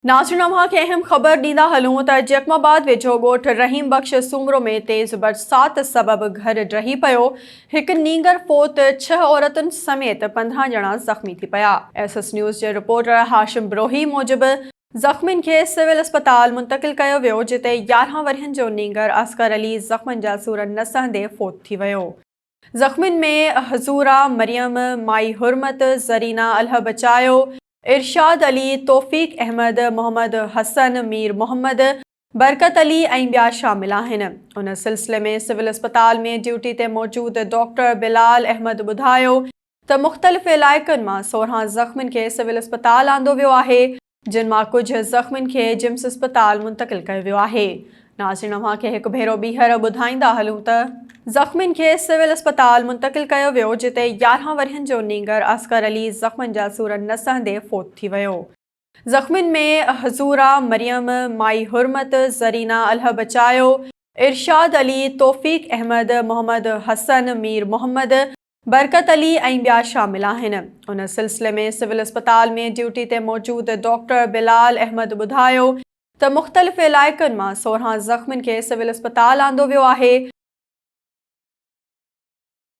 नाज़रीन खे अहम ख़बर ॾींदा हलूं त जैकमाबाद वेझो ॻोठ रहीम बख़्श सूमरो में तेज़ बरसात सबबि घर ड्रही पियो। हिकु नींगर फ़ौत 6 औरतुनि समेत 15 ॼणा ज़ख़्मी थी पिया। SS न्यूज़ जे रिपोर्टर हाशिम ब्रोही मूजिबि ज़ख़्मियुनि खे सिविल अस्पताल मुंतक़िल कयो वियो, जिते 11 वरियनि जो नींगर असगर अली ज़ख़्मनि जा सूर न सहंदे फ़ौत थी वियो। ज़ख़्मियुनि में हज़ूरा मरियम, माई हुरमत, ज़रीना अलह बचायो, इरशाद अली, तौफ़ीक़ अहमद, मोहम्मद हसन, मीर मोहम्मद, बरकत अली ऐं ॿिया शामिल आहिनि। उन सिलसिले में सिविल अस्पताल में ड्यूटी ते मौजूद डॉक्टर बिलाल अहमद ॿुधायो त मुख़्तलिफ़ इलाइक़नि मां 16 ज़ख़्मियुनि खे सिविल अस्पताल आंदो वियो आहे, जिन मां कुझु ज़ख़्मियुनि खे जिम्स अस्पताल मुंतक़िल कयो वियो आहे। नाज़रीन खे हिकु भेरो ॿीहर ॿुधाईंदा हलूं त ज़ख़्मियुनि खे सिविल अस्पताल मुंतक़िल कयो वियो, जिते 11 वरियनि जो नींगर असगर अली ज़ख़्मनि जा सूर न सहंदे फ़ौत थी वियो। ज़ख़्मियुनि में हज़ूरा मरियम, माई हुरमत, ज़रीना अलह बचायो, इरशाद अली, तौफ़ीक़ अहमद, मोहम्मद हसन, मीर मोहम्मद, बरकत अली ऐं ॿिया शामिल आहिनि। उन सिलसिले में सिविल अस्पताल में ड्यूटी ते मौजूद डॉक्टर बिलाल अहमद ॿुधायो त मुख़्तलिफ़ इलाइक़नि मां 16 ज़ख़्मियुनि खे सिविल अस्पताल आंदो वियो आहे,